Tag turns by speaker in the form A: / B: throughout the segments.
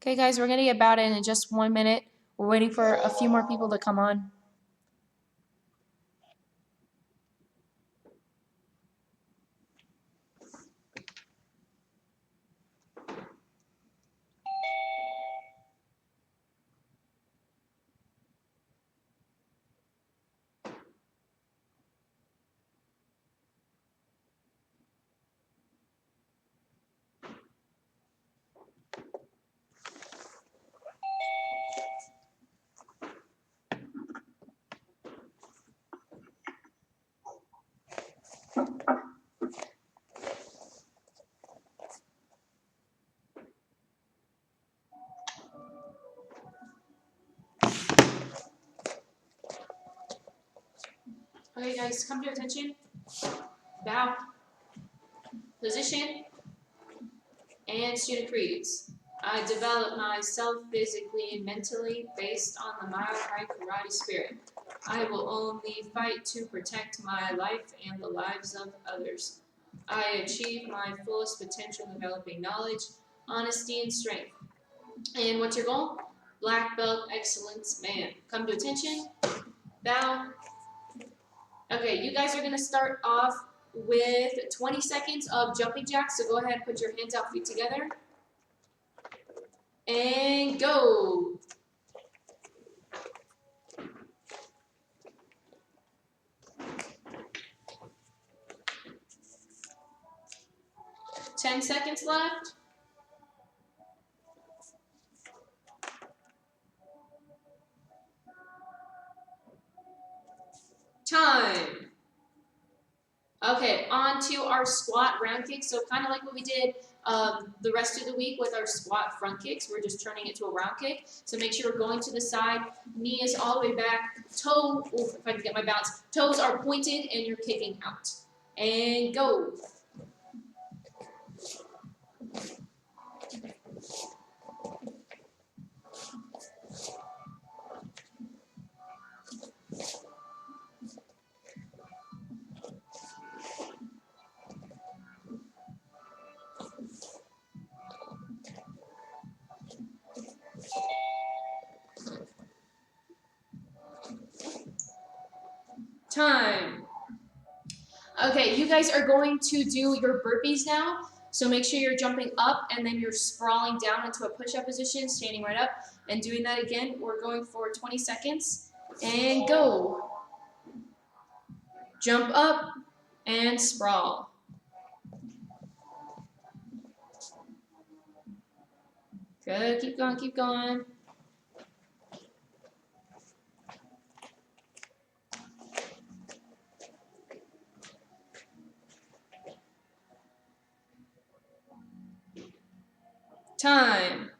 A: Okay, guys, we're going to get about it in just 1 minute. We're waiting for a few more people to come on. Okay, guys, come to attention. Bow. Position. And student creeds. I develop myself physically and mentally based on the Mile High Karate spirit. I will only fight to protect my life and the lives of others. I achieve my fullest potential developing knowledge, honesty, and strength. And what's your goal? Black belt excellence man. Come to attention. Bow. Okay, you guys are going to start off with 20 seconds of jumping jacks, so go ahead and put your hands out, feet together. And go. Ten seconds left. Time. Okay, on to our squat round kicks. So kind of like what we did the rest of the week with our squat front kicks. We're just turning it to a round kick. So make sure we're going to the side. Knee is all the way back. Toe, if I can get my balance. Toes are pointed and you're kicking out. And go. Time. Okay, you guys are going to do your burpees now. So make sure you're jumping up and then you're sprawling down into a push-up position, standing right up, and doing that again. We're going for 20 seconds. And go. Jump up and sprawl. Good, keep going, keep going. Time.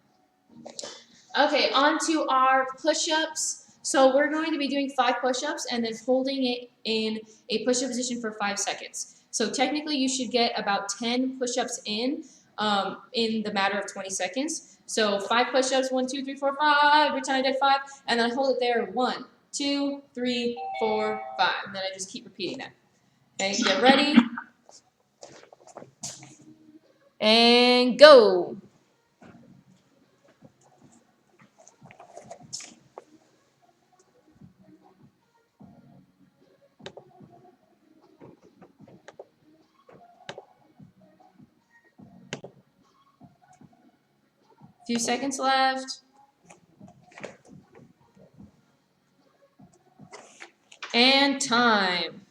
A: Okay, on to our push-ups. So we're going to be doing 5 push-ups and then holding it in a push-up position for 5 seconds. So technically you should get about 10 push-ups in the matter of 20 seconds. So 5 push-ups, 1, 2, 3, 4, 5. Pretend I did 5, and then I hold it there. 1, 2, 3, 4, 5. And then I just keep repeating that. Okay, get ready. And go. Few seconds left. And time.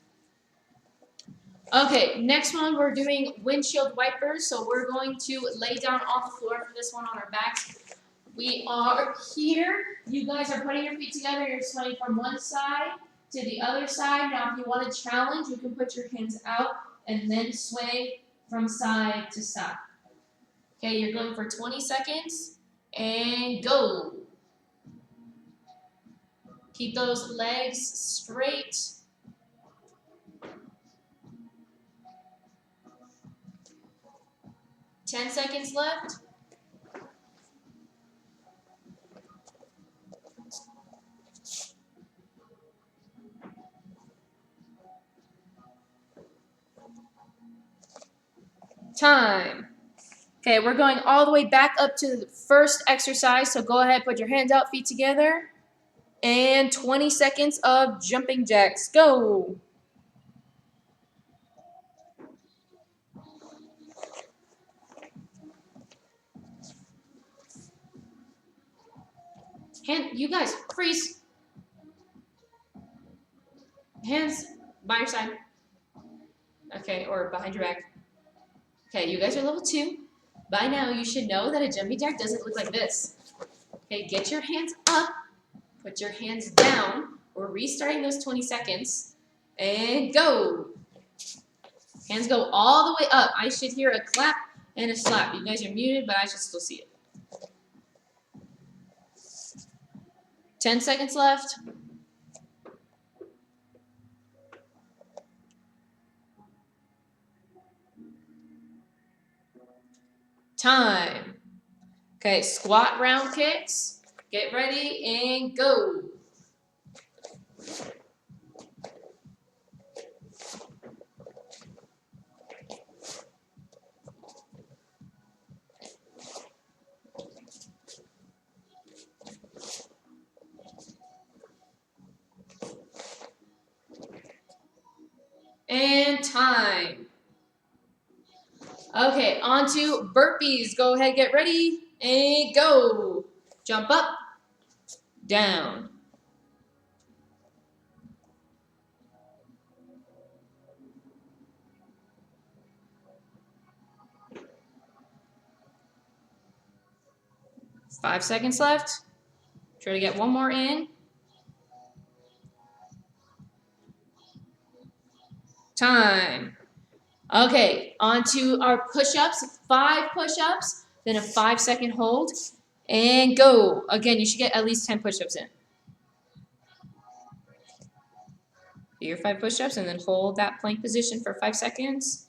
A: Okay, next one we're doing windshield wipers. So we're going to lay down on the floor for this one on our backs. We are here. You guys are putting your feet together. You're swaying from one side to the other side. Now if you want to challenge, you can put your hands out and then sway from side to side. Okay, you're going for 20 seconds and go. Keep those legs straight. 10 seconds left. Time. Okay, we're going all the way back up to the first exercise, so go ahead, put your hands out, feet together, and 20 seconds of jumping jacks. Go! You guys, freeze. Hands by your side. Okay, or behind your back. Okay, you guys are level 2. By now, you should know that a jumping jack doesn't look like this. Okay, get your hands up, put your hands down. We're restarting those 20 seconds, and go. Hands go all the way up. I should hear a clap and a slap. You guys are muted, but I should still see it. 10 seconds left. Time. Okay, squat round kicks. Get ready and go. And time. Okay, on to burpees. Go ahead, get ready, and go. Jump up, down. Five seconds left. Try to get one more in. Time. Okay, on to our push-ups. 5 push-ups, then a 5-second hold, and go. Again, you should get at least 10 push-ups in. Do your 5 push-ups and then hold that plank position for 5 seconds.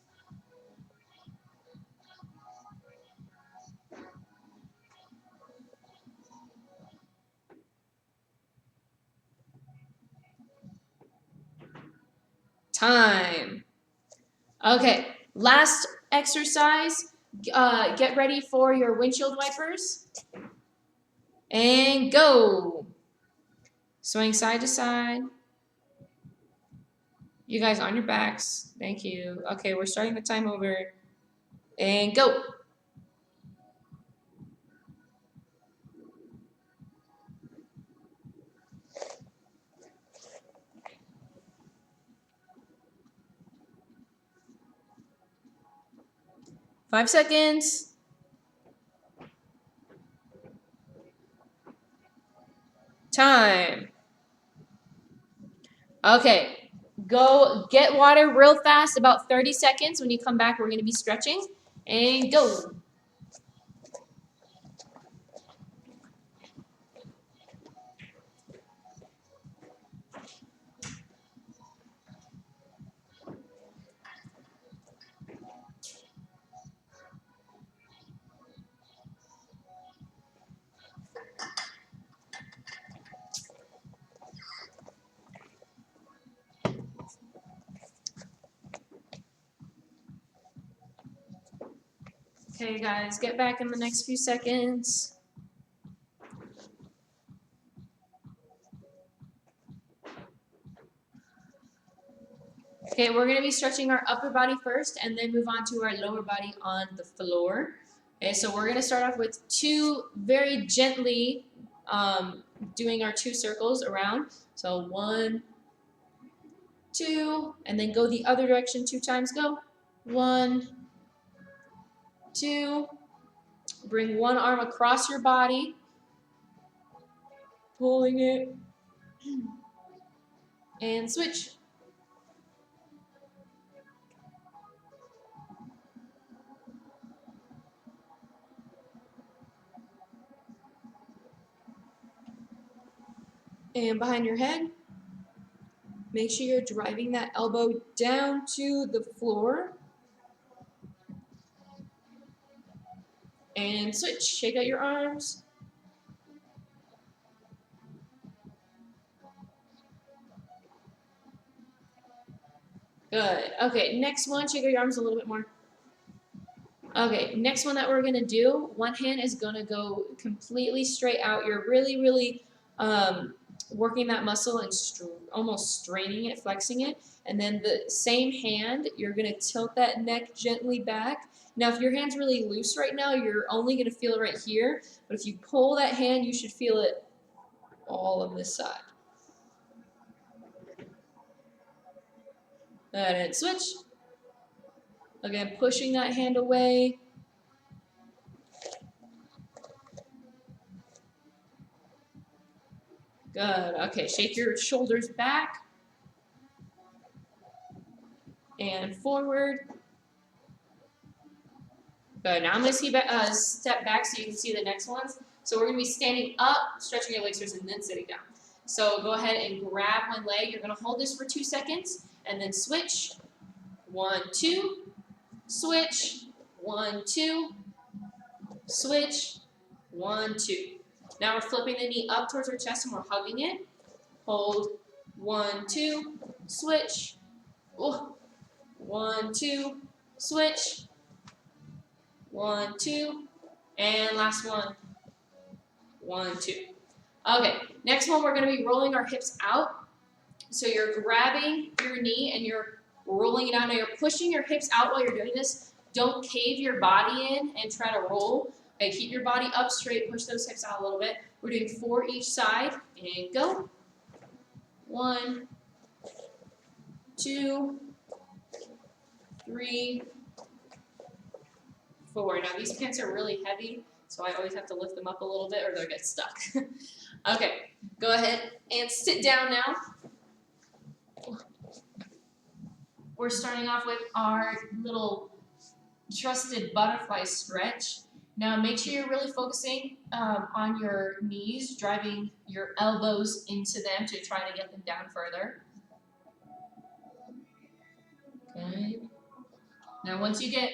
A: Time. Okay, last exercise. Get ready for your windshield wipers. And go. Swing side to side. You guys on your backs. Thank you. Okay, we're starting the time over. And go. Five seconds. Time. Okay, go get water real fast, about 30 seconds. When you come back, we're going to be stretching. And go. Okay, guys, get back in the next few seconds. Okay, we're going to be stretching our upper body first and then move on to our lower body on the floor. Okay, so we're going to start off with very gently doing our 2 circles around. So 1, 2, and then go the other direction 2 times. Go. 1, 2. Bring one arm across your body, pulling it, and switch. And behind your head, make sure you're driving that elbow down to the floor. And switch. Shake out your arms. Good. Okay, next one, shake out your arms a little bit more. Okay, next one that we're gonna do, one hand is gonna go completely straight out. You're really working that muscle and almost straining it, flexing it. And then the same hand, you're gonna tilt that neck gently back. Now, if your hand's really loose right now, you're only gonna feel it right here. But if you pull that hand, you should feel it all on this side. And switch. Again, pushing that hand away. Good. Okay, shake your shoulders back and forward. Good. Now I'm going to step back so you can see the next ones. So we're going to be standing up, stretching your legs first, and then sitting down. So go ahead and grab one leg. You're going to hold this for 2 seconds, and then switch. 1, 2. Switch. 1, 2. Switch. 1, 2. Now we're flipping the knee up towards our chest, and we're hugging it. Hold. 1, 2. Switch. 1, 2. Switch. 1, 2. And last one. 1, 2. Okay, next one we're going to be rolling our hips out. So you're grabbing your knee and you're rolling it out. Now you're pushing your hips out while you're doing this. Don't cave your body in and try to roll. Okay, keep your body up straight. Push those hips out a little bit. We're doing 4 each side. And go. 1, 2, 3, 4. Now these pants are really heavy, so I always have to lift them up a little bit or they'll get stuck. Okay, go ahead and sit down now. We're starting off with our little trusted butterfly stretch. Now make sure you're really focusing on your knees, driving your elbows into them to try to get them down further. Okay. Now once you get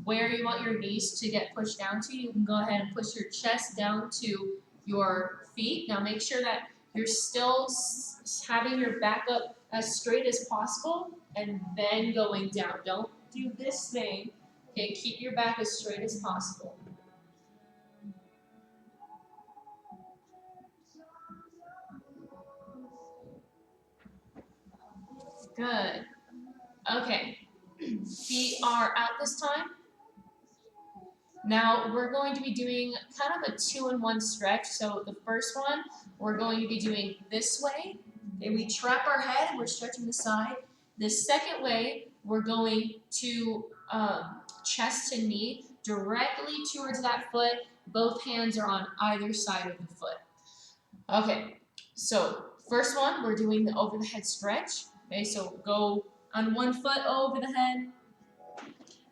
A: where you want your knees to get pushed down to, you can go ahead and push your chest down to your feet. Now make sure that you're still having your back up as straight as possible and then going down. Don't do this thing. Okay, keep your back as straight as possible. Good. Okay, feet are out this time. Now we're going to be doing kind of a 2-in-1 stretch. So the first one, we're going to be doing this way. Okay, we trap our head and we're stretching the side. The second way, we're going to chest to knee directly towards that foot. Both hands are on either side of the foot. Okay, so first one, we're doing the over the head stretch. Okay, so go on one foot over the head.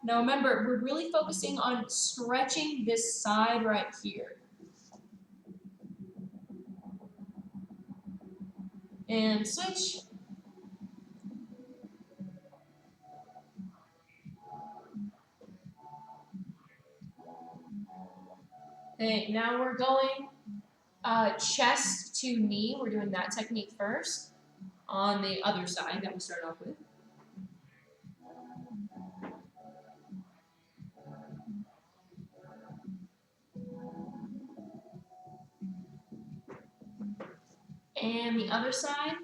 A: Now remember, we're really focusing on stretching this side right here. And switch. Okay, now we're going chest to knee. We're doing that technique first on the other side that we started off with. And the other side.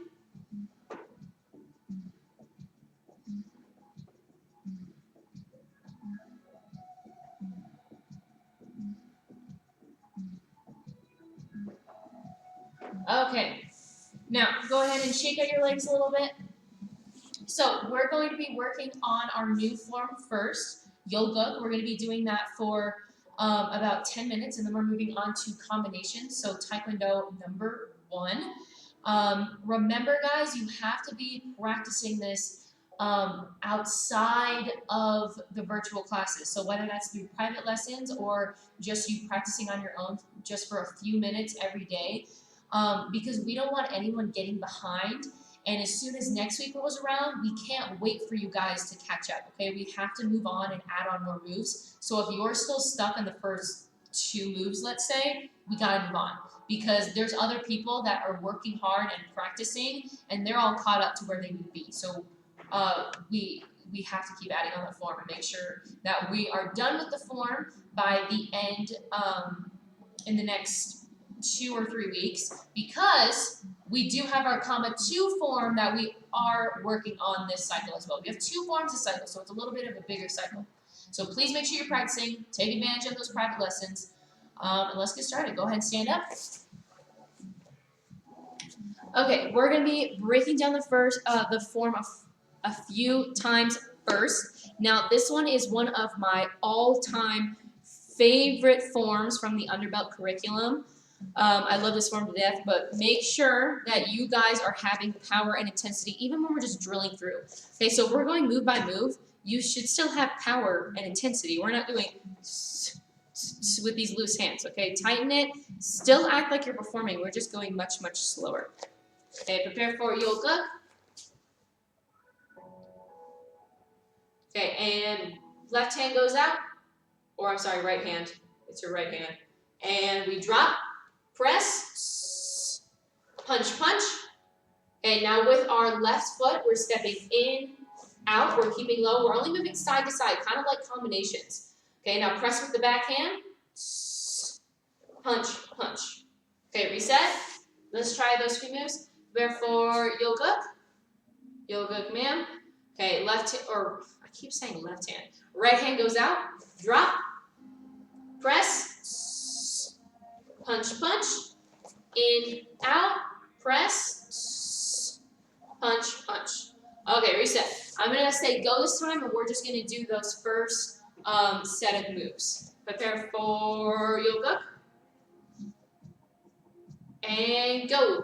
A: Okay, now go ahead and shake out your legs a little bit. So we're going to be working on our new form first, yoga. We're going to be doing that for about 10 minutes, and then we're moving on to combinations. So Taekwondo number 1. Remember, guys, you have to be practicing this outside of the virtual classes. So whether that's through private lessons or just you practicing on your own just for a few minutes every day, because we don't want anyone getting behind. And as soon as next week rolls around, we can't wait for you guys to catch up, okay? We have to move on and add on more moves. So if you're still stuck in the first 2 moves, let's say, we gotta move on. Because there's other people that are working hard and practicing, and they're all caught up to where they need to be. So we we have to keep adding on the form and make sure that we are done with the form by the end in the next 2 or 3 weeks, because we do have our comma 2 form that we are working on this cycle as well. We have 2 forms a cycle, so it's a little bit of a bigger cycle. So please make sure you're practicing, take advantage of those private lessons, and let's get started. Go ahead and stand up. Okay, we're going to be breaking down the form a few times first. Now, this one is one of my all-time favorite forms from the Underbelt curriculum. I love this form to death, but make sure that you guys are having power and intensity even when we're just drilling through. Okay, so if we're going move by move, you should still have power and intensity. We're not doing with these loose hands, okay? Tighten it. Still act like you're performing. We're just going much, much slower. Okay, prepare for yoga. Okay, and left hand goes out, or I'm sorry, right hand. It's your right hand. And we drop, press, punch, punch. Okay, now with our left foot, we're stepping in, out, we're keeping low. We're only moving side to side, kind of like combinations. Okay, now press with the back hand, punch, punch. Okay, reset. Let's try those few moves. Prepare for yoga. Yoga, ma'am. Okay, left hand, or I keep saying left hand. Right hand goes out, drop, press, punch, punch, in, out, press, punch, punch. Okay, reset. I'm going to say go this time, and we're just going to do those first set of moves. Prepare for yoga. And go.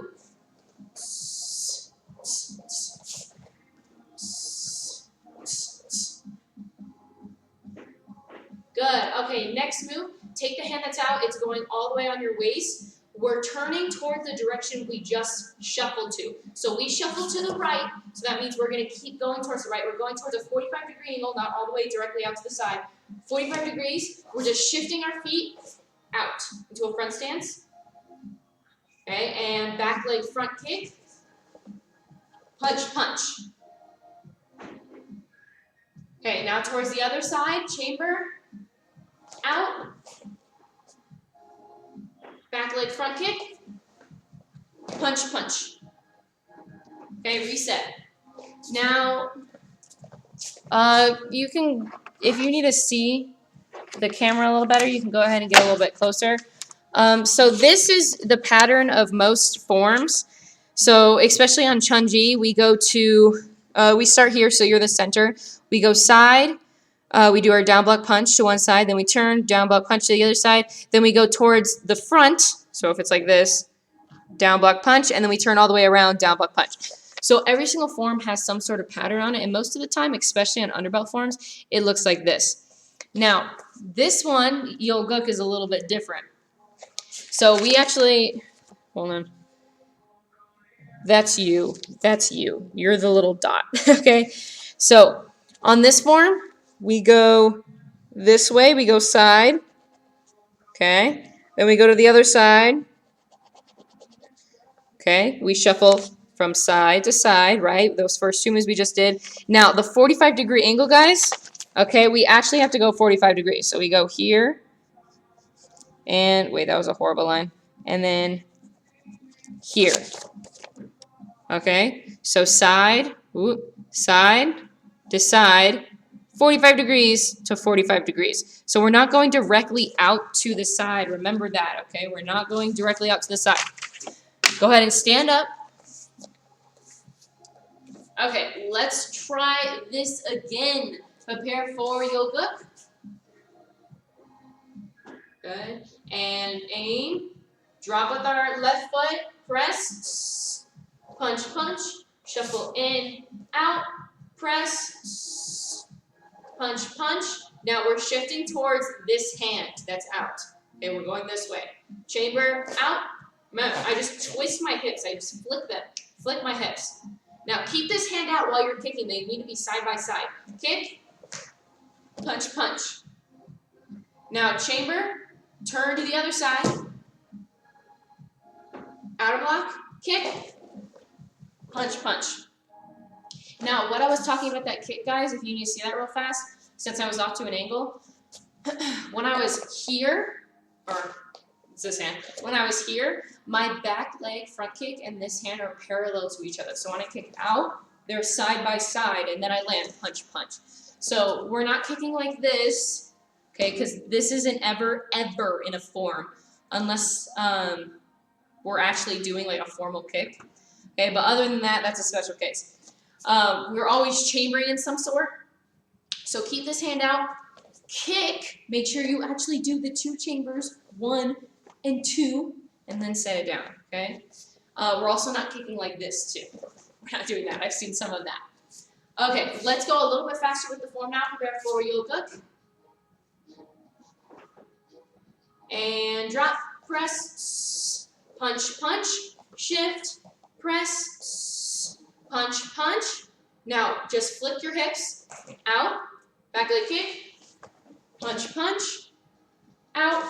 A: Good. Okay, next move. Take the hand that's out. It's going all the way on your waist. We're turning towards the direction we just shuffled to. So we shuffle to the right, so that means we're going to keep going towards the right. We're going towards a 45-degree angle, not all the way directly out to the side. 45 degrees. We're just shifting our feet out into a front stance. Okay, and back leg front kick. Punch, punch. Okay, now towards the other side, chamber. Out. Back leg front kick. Punch, punch. Okay, reset. Now, you can, if you need to see the camera a little better, you can go ahead and get a little bit closer. So this is the pattern of most forms. So especially on Chunji, we go to, we start here, so you're the center. We go side. We do our down block punch to one side, then we turn, down block punch to the other side, then we go towards the front, so if it's like this, down block punch, and then we turn all the way around, down block punch. So every single form has some sort of pattern on it, and most of the time, especially on underbelt forms, it looks like this. Now, this one, Yoguk, is a little bit different. So we actually, hold on. That's you. That's you. You're the little dot, okay? So on this form, we go this way, we go side, okay? Then we go to the other side, okay? We shuffle from side to side, right? Those first 2 moves we just did. Now, the 45-degree angle, guys, okay, we actually have to go 45 degrees. So we go here, and wait, that was a horrible line. And then here, okay? So side, side to side, 45 degrees to 45 degrees. So we're not going directly out to the side. Remember that, okay? We're not going directly out to the side. Go ahead and stand up. Okay, let's try this again. Prepare for yoga. Good. And aim. Drop with our left foot. Press. Punch, punch. Shuffle in, out. Press. Punch, punch. Now we're shifting towards this hand that's out. Okay, we're going this way. Chamber, out. Remember, I just twist my hips. I just flick them. Flick my hips. Now keep this hand out while you're kicking. They need to be side by side. Kick. Punch, punch. Now chamber. Turn to the other side. Outer block. Kick. Punch, punch. Now, what I was talking about that kick, guys, if you need to see that real fast, since I was off to an angle, when I was here, or it's this hand, when I was here, my back leg front kick and this hand are parallel to each other. So when I kick out, they're side by side, and then I land punch, punch. So we're not kicking like this, okay, because this isn't ever in a form unless we're actually doing like a formal kick. Okay, but other than that, that's a special case. We're always chambering in some sort. So keep this hand out. Kick. Make sure you actually do the 2 chambers, 1 and 2, and then set it down. Okay. We're also not kicking like this too. We're not doing that. I've seen some of that. Okay, let's go a little bit faster with the form now. Prepare for yoga. And drop, press, punch, punch, shift, press, punch, punch. Now, just flick your hips, out, back leg kick, punch, punch, out,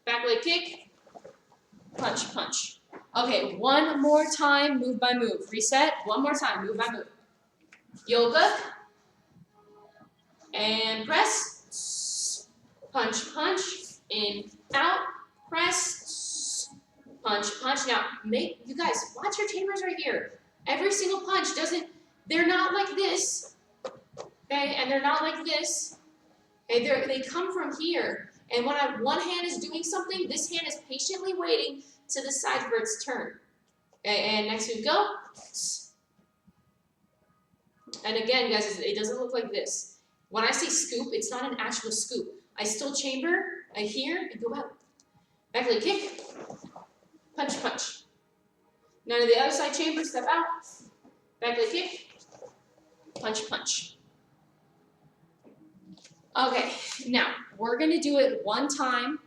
A: back leg kick, punch, punch. Okay, one more time, move by move. Reset, one more time, move by move. Yoga, and press, punch, punch, in, out, press, punch, punch. Now, you guys, watch your chambers right here. Every single punch they're not like this, okay, and they're not like this. Okay, they come from here, and when one hand is doing something, this hand is patiently waiting to the side for its turn. Okay, and next we go. And again, guys, it doesn't look like this. When I say scoop, it's not an actual scoop. I still chamber, I hear, and go out. Back leg kick, punch, punch. Now to the other side chamber, step out, back leg kick, punch, punch. Okay, now we're going to do it one time,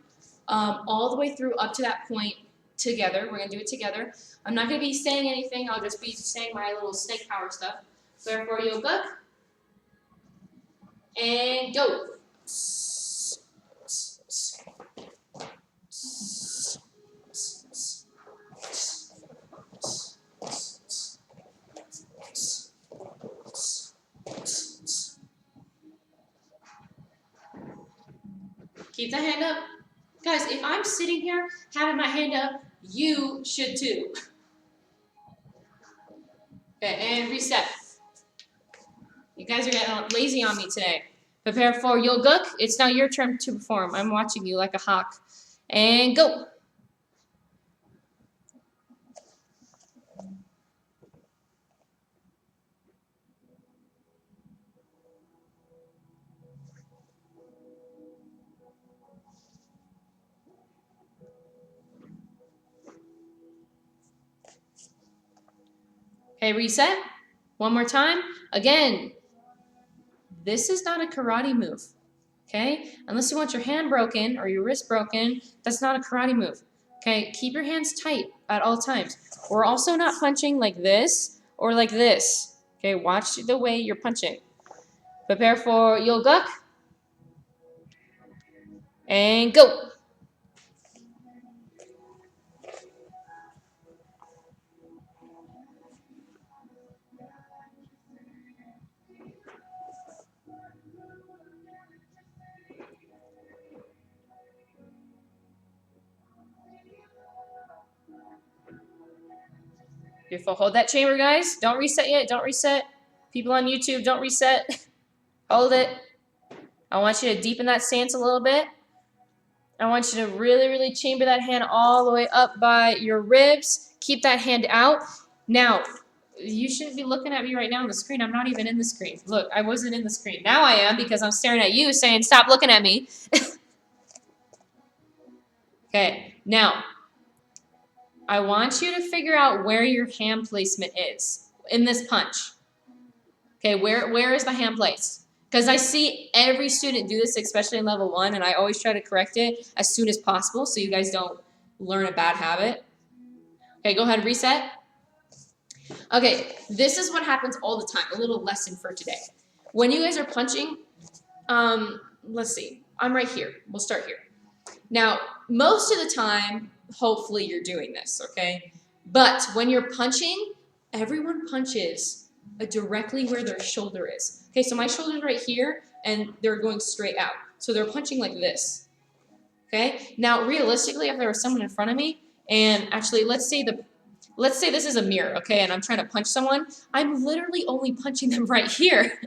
A: all the way through up to that point together. We're going to do it together. I'm not going to be saying anything. I'll just be saying my little snake power stuff. Therefore, yoga, and go. Keep the hand up. Guys, if I'm sitting here having my hand up, you should too. Okay, and reset. You guys are getting lazy on me today. Prepare for yoga. It's now your turn to perform. I'm watching you like a hawk. And go. Okay, reset. One more time. Again, this is not a karate move, okay? Unless you want your hand broken or your wrist broken, that's not a karate move, okay? Keep your hands tight at all times. We're also not punching like this or like this, okay? Watch the way you're punching. Prepare for yoga. And go. Beautiful. Hold that chamber, guys. Don't reset yet. Don't reset. People on YouTube, don't reset. Hold it. I want you to deepen that stance a little bit. I want you to really, really chamber that hand all the way up by your ribs. Keep that hand out. Now, you shouldn't be looking at me right now on the screen. I'm not even in the screen. Look, I wasn't in the screen. Now I am because I'm staring at you saying, stop looking at me. Okay, now, I want you to figure out where your hand placement is in this punch. Okay, where is the hand placed? Because I see every student do this, especially in level 1, and I always try to correct it as soon as possible so you guys don't learn a bad habit. Okay, go ahead and reset. Okay, this is what happens all the time. A little lesson for today. When you guys are punching, let's see. I'm right here. We'll start here. Now, most of the time, hopefully you're doing this, okay? But when you're punching, everyone punches directly where their shoulder is. Okay, so my shoulder's right here, and they're going straight out. So they're punching like this. Okay, now realistically, if there was someone in front of me, and actually let's say this is a mirror, okay, and I'm trying to punch someone, I'm literally only punching them right here.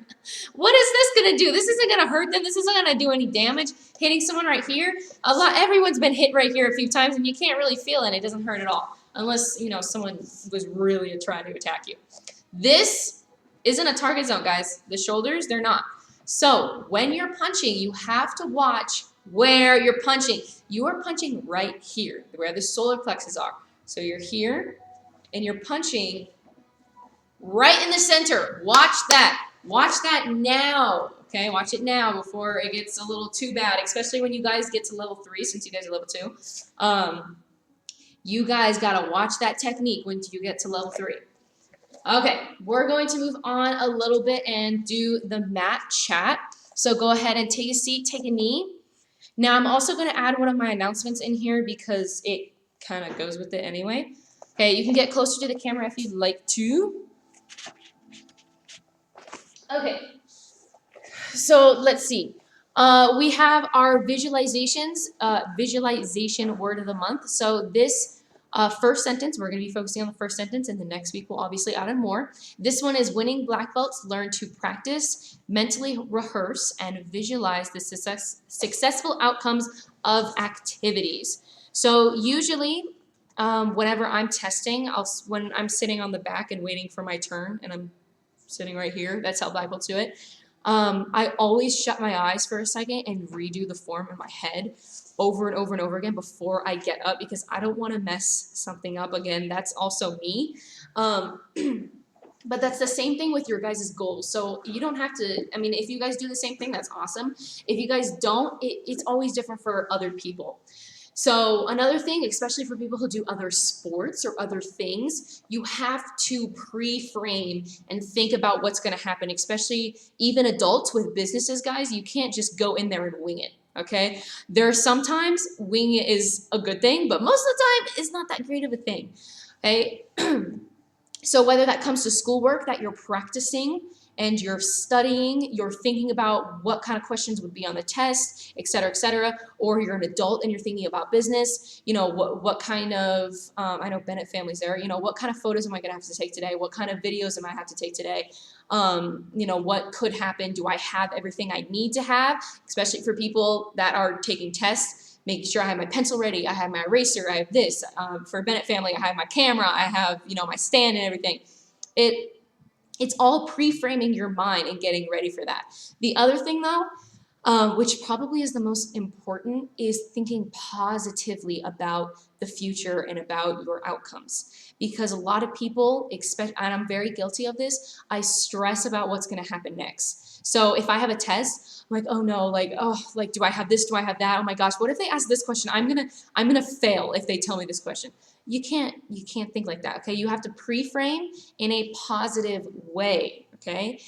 A: What is this gonna do? This isn't gonna hurt them. This isn't gonna do any damage. Hitting someone right here, everyone's been hit right here a few times, and you can't really feel it. It doesn't hurt at all, unless someone was really trying to attack you. This isn't a target zone, guys. The shoulders, they're not. So when you're punching, you have to watch where you're punching. You are punching right here, where the solar plexus are. So you're here, and you're punching right in the center. Watch that. Watch that now. Okay, watch it now before it gets a little too bad, especially when you guys get to level 3, since you guys are level 2. You guys got to watch that technique when you get to level 3. Okay, we're going to move on a little bit and do the mat chat. So go ahead and take a seat, take a knee. Now I'm also going to add one of my announcements in here because it kind of goes with it anyway. Okay, you can get closer to the camera if you'd like to. Okay, so let's see. We have our visualizations, visualization word of the month. So this first sentence, we're going to be focusing on the first sentence, and the next week we'll obviously add in more. This one is winning black belts learn to practice, mentally rehearse, and visualize the successful outcomes of activities. So usually whenever I'm testing, when I'm sitting on the back and waiting for my turn, and I'm sitting right here, that's how black belts do it. I always shut my eyes for a second and redo the form in my head over and over and over again before I get up, because I don't want to mess something up again. That's also me. But that's the same thing with your guys' goals. So you don't have to, I mean, if you guys do the same thing, that's awesome. If you guys don't, it's always different for other people. So another thing, especially for people who do other sports or other things, you have to pre-frame and think about what's going to happen, especially even adults with businesses, guys. You can't just go in there and wing it, okay? There are sometimes wing it is a good thing, but most of the time it's not that great of a thing, okay? So whether that comes to schoolwork that you're practicing and you're studying, you're thinking about what kind of questions would be on the test, et cetera, or you're an adult and you're thinking about business, what kind of, I know Bennett family's there, what kind of photos am I gonna have to take today? What kind of videos am I have to take today? What could happen? Do I have everything I need to have? Especially for people that are taking tests, making sure I have my pencil ready, I have my eraser, I have this. For Bennett family, I have my camera, I have, my stand and everything. It's all pre-framing your mind and getting ready for that. The other thing though, which probably is the most important, is thinking positively about the future and about your outcomes. Because a lot of people expect, and I'm very guilty of this, I stress about what's gonna happen next. So if I have a test, I'm like, oh no, do I have this, do I have that? Oh my gosh, what if they ask this question? I'm gonna fail if they tell me this question. You can't think like that, okay? You have to pre-frame in a positive way, okay?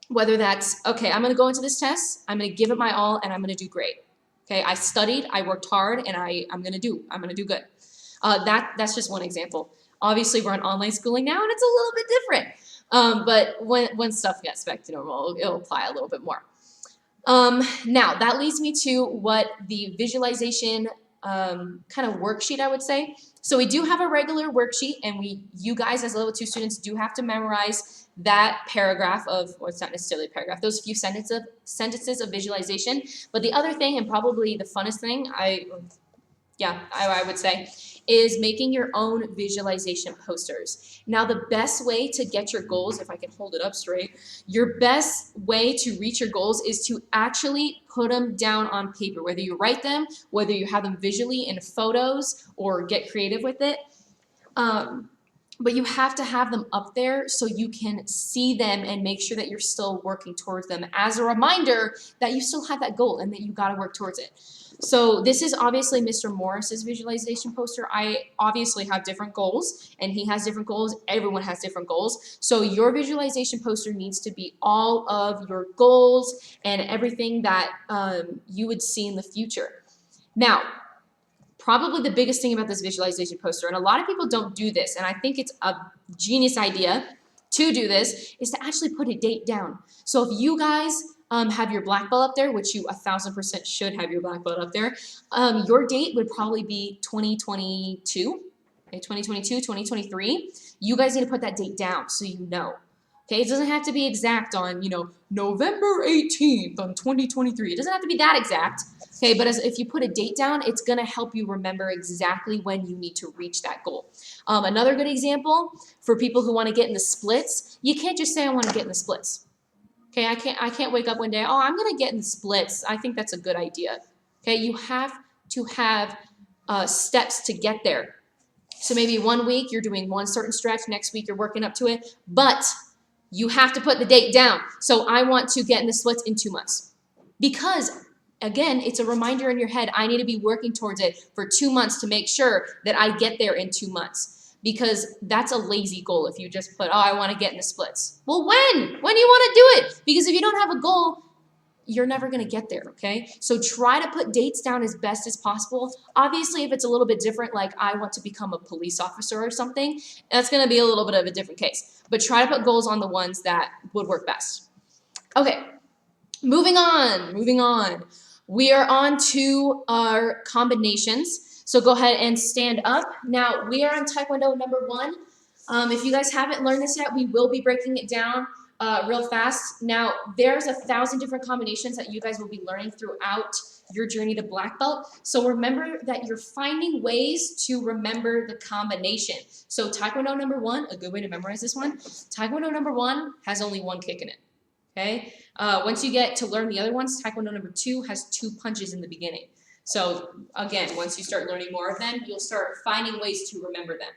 A: Whether that's, okay, I'm gonna go into this test, I'm gonna give it my all, and I'm gonna do great. Okay, I studied, I worked hard, and I'm gonna do good. That's just one example. Obviously, we're on online schooling now, and it's a little bit different. But when stuff gets back to normal, it'll apply a little bit more. Now, that leads me to what the visualization kind of worksheet, I would say. So we do have a regular worksheet, and you guys as level 2 students do have to memorize that paragraph of, or it's not necessarily a paragraph, those few sentences of visualization. But the other thing, and probably the funnest thing, I would say, is making your own visualization posters. Now, the best way to get your goals, if I can hold it up straight, your best way to reach your goals is to actually put them down on paper, whether you write them, whether you have them visually in photos, or get creative with it. But you have to have them up there so you can see them and make sure that you're still working towards them as a reminder that you still have that goal and that you got to work towards it. So this is obviously Mr. Morris's visualization poster. I obviously have different goals, and he has different goals. Everyone has different goals. So your visualization poster needs to be all of your goals and everything that you would see in the future. Now, probably the biggest thing about this visualization poster, and a lot of people don't do this, and I think it's a genius idea,
B: to do this is to actually put a date down. So if you guys have your black belt up there, which you 1000% should have your black belt up there, your date would probably be 2022, okay, 2022, 2023. You guys need to put that date down so you know. Okay, it doesn't have to be exact on, November 18th on 2023. It doesn't have to be that exact. Okay, but if you put a date down, it's going to help you remember exactly when you need to reach that goal. Another good example for people who want to get in the splits, you can't just say I want to get in the splits. Okay, I can't wake up one day, oh, I'm going to get in the splits. I think that's a good idea. Okay, you have to have steps to get there. So maybe 1 week you're doing one certain stretch, next week you're working up to it, but you have to put the date down. So I want to get in the splits in 2 months. Because, again, it's a reminder in your head, I need to be working towards it for 2 months to make sure that I get there in 2 months. Because that's a lazy goal if you just put, oh, I want to get in the splits. Well, when? When do you want to do it? Because if you don't have a goal, you're never going to get there, okay? So try to put dates down as best as possible. Obviously, if it's a little bit different, like I want to become a police officer or something, that's going to be a little bit of a different case. But try to put goals on the ones that would work best. Okay, moving on. We are on to our combinations. So go ahead and stand up. Now, we are on Taekwondo number 1. If you guys haven't learned this yet, we will be breaking it down real fast. Now, there's 1,000 different combinations that you guys will be learning throughout your journey to black belt. So remember that you're finding ways to remember the combination. So Taekwondo number 1, a good way to memorize this one, Taekwondo number 1 has only 1 kick in it. Okay? Once you get to learn the other ones, Taekwondo number 2 has 2 punches in the beginning. So again, once you start learning more of them, you'll start finding ways to remember them.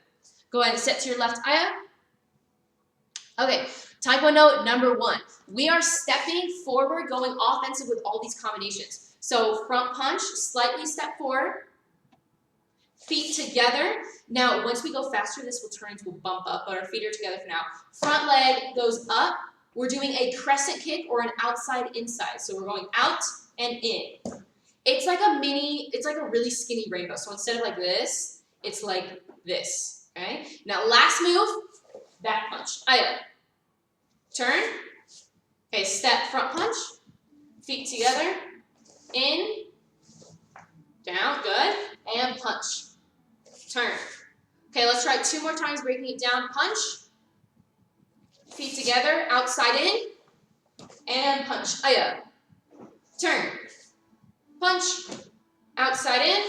B: Go ahead and step to your left, Aya. Okay, Taekwondo number 1. We are stepping forward, going offensive with all these combinations. So front punch, slightly step forward, feet together. Now, once we go faster, this will turn into a bump up, but our feet are together for now. Front leg goes up. We're doing a crescent kick or an outside inside. So we're going out and in. It's like a really skinny rainbow. So instead of like this, it's like this, okay? Now last move, back punch. Aya. Turn. Okay, step, front punch. Feet together. In. Down, good. And punch. Turn. Okay, let's try 2 more times, breaking it down. Punch. Feet together, outside in. And punch. Aya. Turn. Punch, outside in,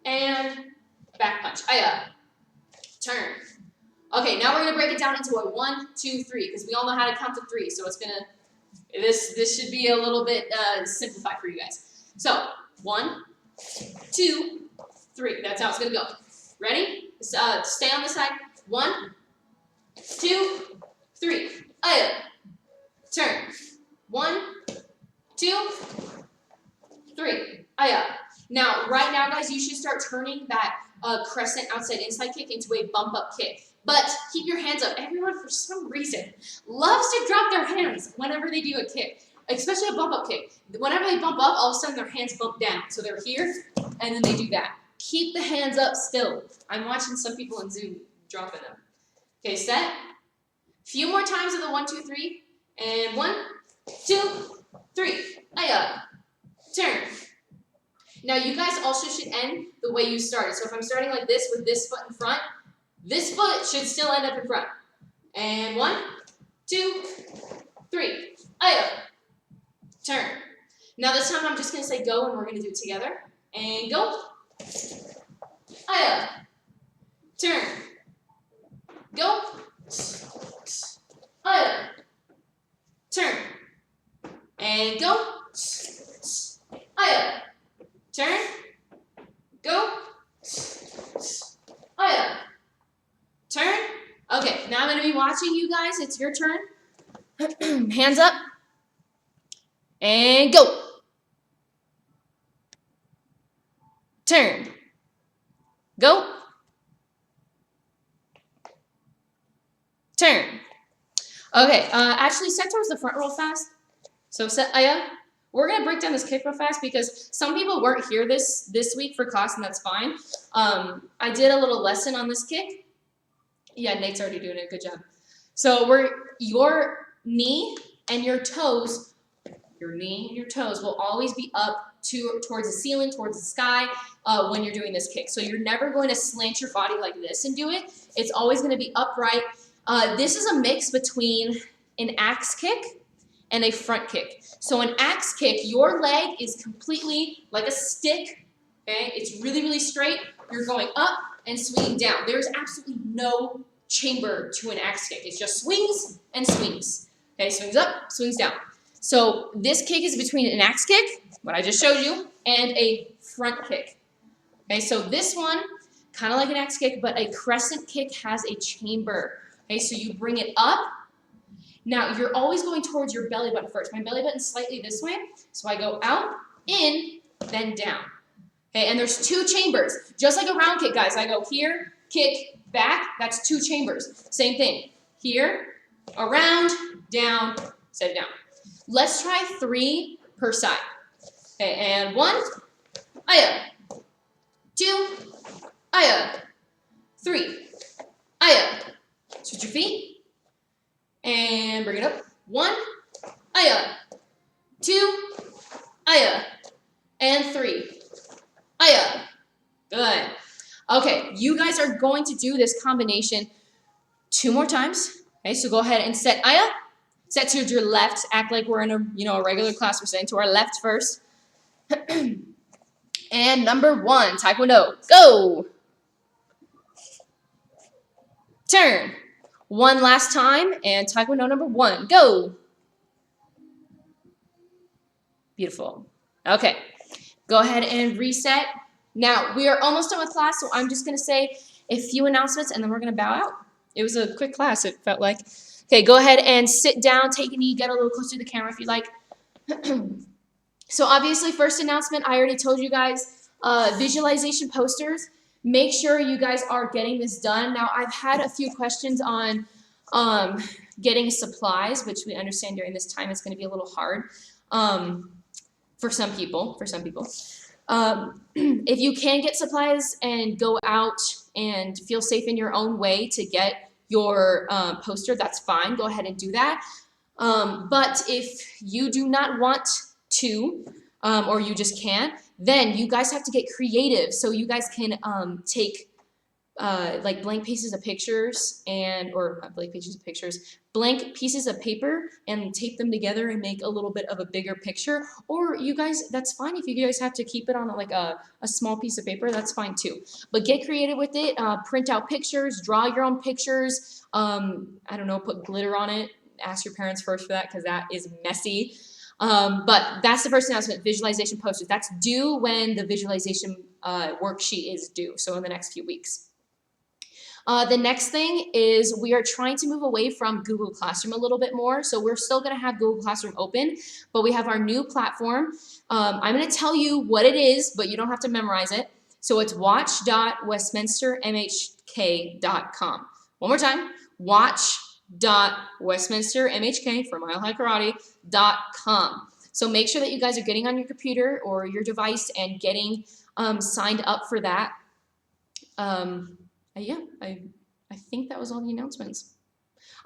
B: and back punch. Aya. Turn. Okay, now we're gonna break it down into a 1, 2, 3, because we all know how to count to 3. So this should be a little bit simplified for you guys. So 1, 2, 3. That's how it's gonna go. Ready? Stay on the side. 1, 2, 3. Aya. Turn. 1, 2, 3. Aya. Now, right now, guys, you should start turning that crescent outside inside kick into a bump up kick. But keep your hands up. Everyone, for some reason, loves to drop their hands whenever they do a kick, especially a bump up kick. Whenever they bump up, all of a sudden their hands bump down. So they're here, and then they do that. Keep the hands up still. I'm watching some people on Zoom dropping them. Okay, set. Few more times of the 1, 2, 3. And 1, 2, 3. Aya. Turn. Now, you guys also should end the way you started. So if I'm starting like this with this foot in front, this foot should still end up in front. And 1, 2, 3. Aya. Turn. Now this time I'm just going to say go and we're going to do it together. And go. Aya. Turn. Go. Aya. Turn. And go. Aya. Turn. Go. Aya. Turn. Okay, now I'm going to be watching you guys. It's your turn. Hands up. And go. Turn. Go. Turn. Okay, actually set towards the front real fast. So set, Aya. We're going to break down this kick real fast because some people weren't here this week for class, and that's fine. I did a little lesson on this kick Yeah, Nate's already doing it. Good job. So your knee and your toes, will always be up towards the ceiling, towards the sky when you're doing this kick. So you're never going to slant your body like this and do it. It's always going to be upright. This is a mix between an axe kick and a front kick. So an axe kick, your leg is completely like a stick, okay? It's really, really straight. You're going up and swinging down. There's absolutely no chamber to an axe kick. It just swings and swings. Okay, swings up, swings down. So this kick is between an axe kick, what I just showed you, and a front kick. Okay, so this one, kind of like an axe kick, but a crescent kick has a chamber. Okay, so you bring it up. Now, you're always going towards your belly button first. My belly button's slightly this way, so I go out, in, then down. Okay, and there's 2 chambers. Just like a round kick, guys. I go here, kick, back. That's 2 chambers. Same thing. Here, around, down, set it down. Let's try 3 per side. Okay, and 1, aya. 2, aya. 3, aya. Switch your feet. And bring it up. 1, aya. 2, aya. And 3, aya. Good. Okay, you guys are going to do this combination 2 more times. Okay, so go ahead and set aya. Set to your left. Act like we're in a regular class. We're setting to our left first. And number 1, taekwondo. Go. Turn. 1 last time, and taekwondo number 1. Go. Beautiful. Okay. Go ahead and reset. Now, we are almost done with class, so I'm just going to say a few announcements, and then we're going to bow out. It was a quick class, it felt like. Okay, go ahead and sit down, take a knee, get a little closer to the camera if you like. So obviously, first announcement, I already told you guys, visualization posters. Make sure you guys are getting this done. Now, I've had a few questions on getting supplies, which we understand during this time it's going to be a little hard for some people. If you can get supplies and go out and feel safe in your own way to get your poster, that's fine. Go ahead and do that. But if you do not want to, or you just can't, then you guys have to get creative. So you guys can take like blank pieces of pictures blank pieces of paper and tape them together and make a little bit of a bigger picture. Or you guys, that's fine if you guys have to keep it on like a small piece of paper, that's fine too. But get creative with it, print out pictures, draw your own pictures, I don't know, put glitter on it. Ask your parents first for that because that is messy. But that's the first announcement, visualization posters. That's due when the visualization worksheet is due, so in the next few weeks. The next thing is we are trying to move away from Google Classroom a little bit more. So we're still going to have Google Classroom open, but we have our new platform. I'm going to tell you what it is, but you don't have to memorize it. So it's watch.westminstermhk.com. One more time, watch.westminstermhk for Mile High Karate.com. So make sure that you guys are getting on your computer or your device and getting signed up for that. Yeah, I think that was all the announcements.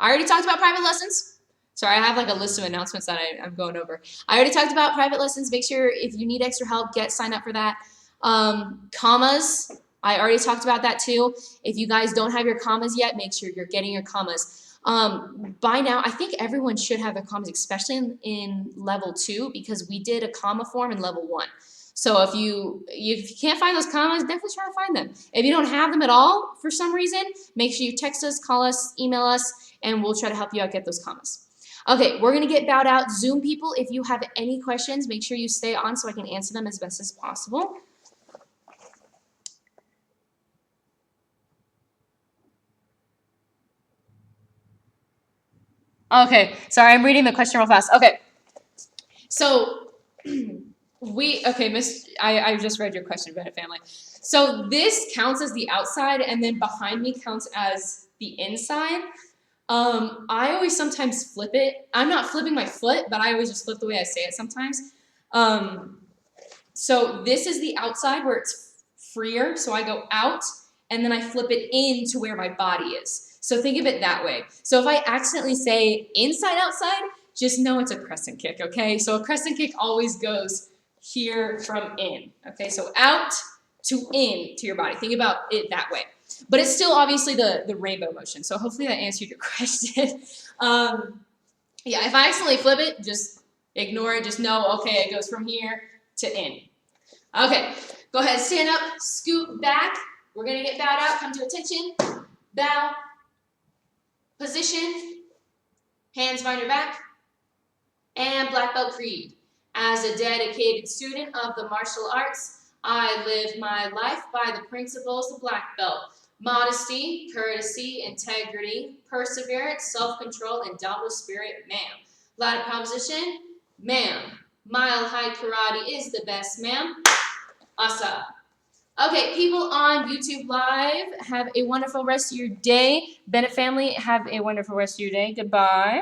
B: I already talked about private lessons. Sorry, I have like a list of announcements that I'm going over. I already talked about private lessons. Make sure if you need extra help, sign up for that. Commas, I already talked about that too. If you guys don't have your commas yet, make sure you're getting your commas. By now, I think everyone should have their commas, especially in level 2, because we did a comma form in level 1. So if you can't find those commas, definitely try to find them. If you don't have them at all for some reason, make sure you text us, call us, email us, and we'll try to help you out get those commas. Okay, we're going to get bowed out. Zoom people, if you have any questions, make sure you stay on so I can answer them as best as possible. Okay, sorry, I'm reading the question real fast. Okay, so I just read your question, Bennett family. So this counts as the outside, and then behind me counts as the inside. I always sometimes flip it. I'm not flipping my foot, but I always just flip the way I say it sometimes. So this is the outside where it's freer. So I go out, and then I flip it in to where my body is. So think of it that way. So if I accidentally say inside, outside, just know it's a crescent kick, okay? So a crescent kick always goes here from in, okay? So out to in to your body. Think about it that way. But it's still obviously the rainbow motion. So hopefully that answered your question. Yeah, if I accidentally flip it, just ignore it. Just know, okay, it goes from here to in. Okay, go ahead, stand up, scoot back. We're gonna get bowed out, come to attention. Bow, position, hands behind your back, and black belt creed. As a dedicated student of the martial arts, I live my life by the principles of black belt. Modesty, courtesy, integrity, perseverance, self-control, and downward spirit, ma'am. Ladder proposition, ma'am. Mile high karate is the best, ma'am. Asa. Okay, people on YouTube Live, have a wonderful rest of your day. Bennett family, have a wonderful rest of your day. Goodbye.